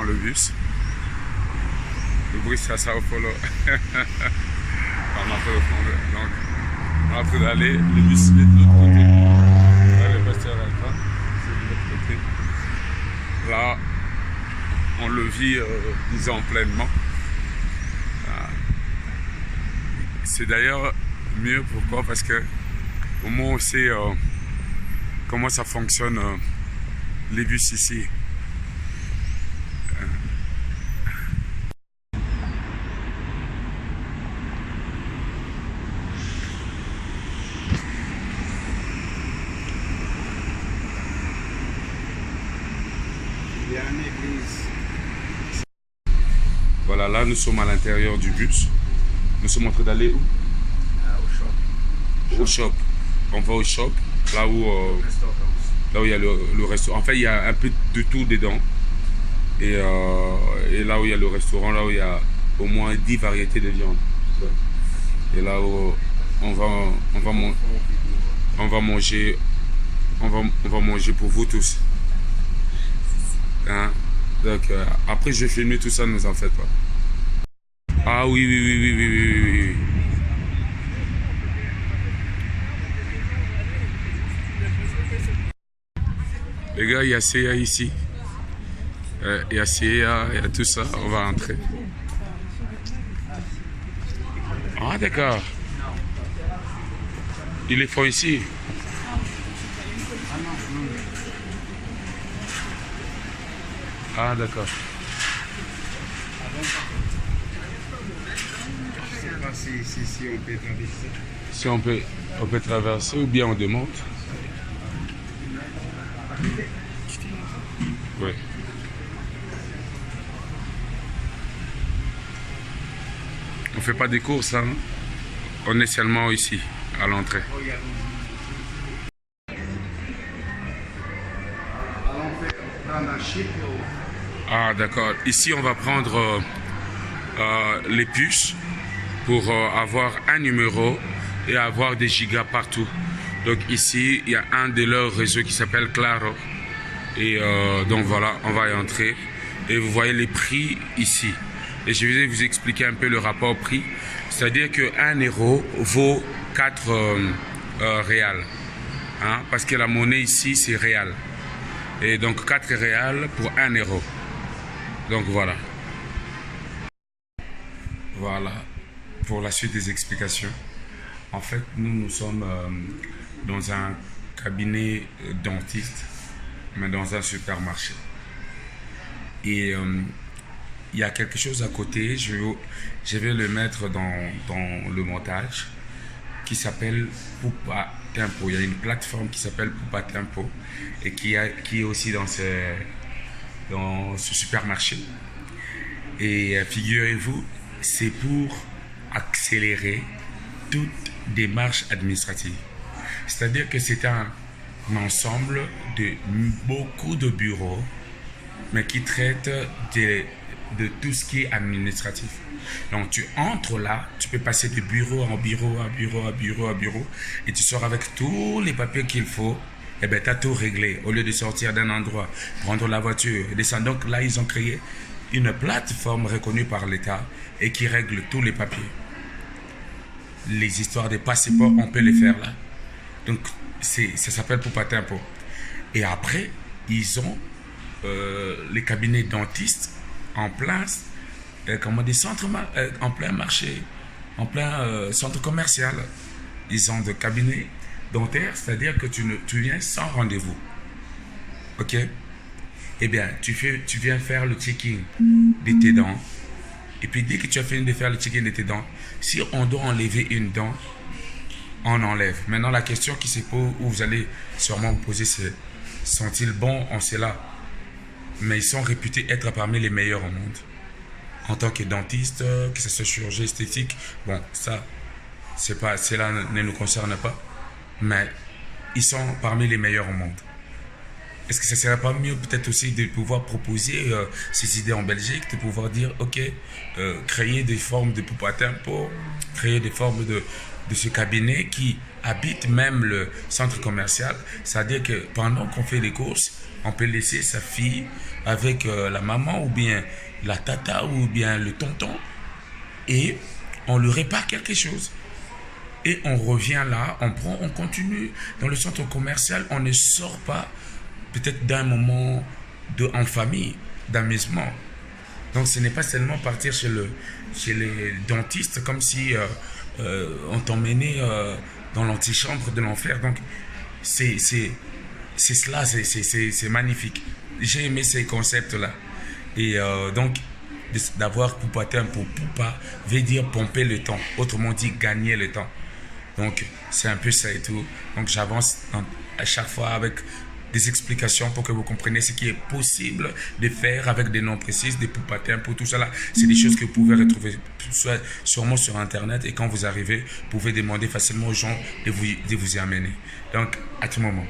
le bus. Le bruit, c'est à Sao Paulo. On a fait le fond. Donc, on a fait d'aller. Le bus, il est de l'autre côté. Là, le pasteur Alpha, c'est de l'autre côté. Là, on le vit, disons, pleinement. C'est d'ailleurs mieux. Pourquoi? Parce que au moins on sait comment ça fonctionne, les bus ici. Il y a une église. Voilà, là nous sommes à l'intérieur du bus. Nous sommes en train d'aller où? Au shop. On va au shop, là où il y a le restaurant. En fait, il y a un peu de tout dedans. Et là où il y a le restaurant, là où il y a au moins 10 variétés de viande. Et là où on va manger pour vous tous. Hein? Donc après je vais filmer tout ça, ne vous en faites pas. Ah oui, oui, oui, oui, oui, oui, oui, oui. Les gars, il y a CA ici. Il y a CA, il y a tout ça. On va rentrer. Ah, d'accord. Ils les font ici. Ah, d'accord. Je ne sais pas si on peut traverser. Si on peut traverser ou bien on demande. Oui. On fait pas des courses, hein? On est seulement ici, à l'entrée. Prendre un chip ou... Ah, d'accord. Ici, on va prendre les puces pour avoir un numéro et avoir des gigas partout. Donc ici, il y a un de leurs réseaux qui s'appelle Claro. Et donc voilà, on va y entrer. Et vous voyez les prix ici. Et je vais vous expliquer un peu le rapport prix. C'est-à-dire que 1 euro vaut 4 réals. Hein? Parce que la monnaie ici, c'est réal. Et donc 4 réals pour 1 euro. Donc voilà. Voilà pour la suite des explications. En fait, nous sommes dans un cabinet dentiste, mais dans un supermarché. Et il y a quelque chose à côté, je vais le mettre dans le montage, qui s'appelle Poupa Tempo. Il y a une plateforme qui s'appelle Poupa Tempo et qui est aussi dans ce supermarché. Et figurez-vous, c'est pour accélérer toute démarche administrative. C'est-à-dire que c'est un ensemble de beaucoup de bureaux, mais qui traitent de tout ce qui est administratif. Donc tu entres là, tu peux passer de bureau en bureau, à bureau, à bureau, à bureau, et tu sors avec tous les papiers qu'il faut. Et bien tu as tout réglé. Au lieu de sortir d'un endroit, prendre la voiture, descendre. Donc là, ils ont créé une plateforme reconnue par l'État et qui règle tous les papiers. Les histoires de passeports, on peut les faire là. Donc ça s'appelle Poupa Tempo. Et après, ils ont les cabinets dentistes en place, des centres, en plein marché, en plein centre commercial. Ils ont des cabinets dentaires, c'est-à-dire que tu viens sans rendez-vous. Ok? Eh bien, tu viens faire le checking de tes dents. Et puis, dès que tu as fini de faire le checking de tes dents, si on doit enlever une dent, on enlève. Maintenant, la question qui se pose, où vous allez sûrement vous poser, c'est: sont-ils bons en cela? Mais ils sont réputés être parmi les meilleurs au monde. En tant que dentiste, que ce soit chirurgie esthétique, bon, ça, cela ne nous concerne pas. Mais ils sont parmi les meilleurs au monde. est-ce que ça serait pas mieux peut-être aussi de pouvoir proposer ces idées en Belgique, de pouvoir dire, ok, créer des formes de poupa tempo, créer des formes de ce cabinet qui habite même le centre commercial. C'est-à-dire que pendant qu'on fait les courses, on peut laisser sa fille avec la maman ou bien la tata ou bien le tonton et on lui répare quelque chose. Et on revient là, on prend, on continue dans le centre commercial, on ne sort pas peut-être d'un moment en famille, d'amusement. Donc ce n'est pas seulement partir chez les dentistes comme si on t'emmenait dans l'antichambre de l'enfer. Donc c'est cela, c'est magnifique. J'ai aimé ces concepts-là. Et donc d'avoir poupaté un pour poupa veut dire pomper le temps, autrement dit gagner le temps. Donc c'est un peu ça et tout. Donc j'avance à chaque fois avec des explications pour que vous compreniez ce qui est possible de faire avec des noms précis, des poupatins, pour tout cela. C'est des choses que vous pouvez retrouver sûrement sur Internet et quand vous arrivez, vous pouvez demander facilement aux gens de vous y amener. Donc, à tout moment.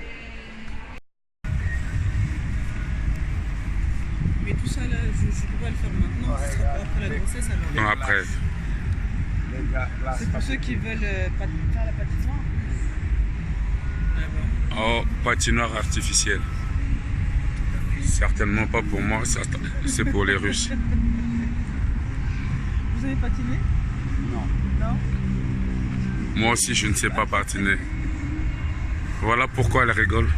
Mais tout ça là, je ne peux pas le faire maintenant, ce sera pas après la grossesse alors. Non, après. C'est pour ceux qui veulent faire la patinoire. Oh, patinoire artificielle. Certainement pas pour moi, c'est pour les Russes. Vous avez patiné? Non. Non? Moi aussi, je ne sais pas patiner. Voilà pourquoi elle rigole.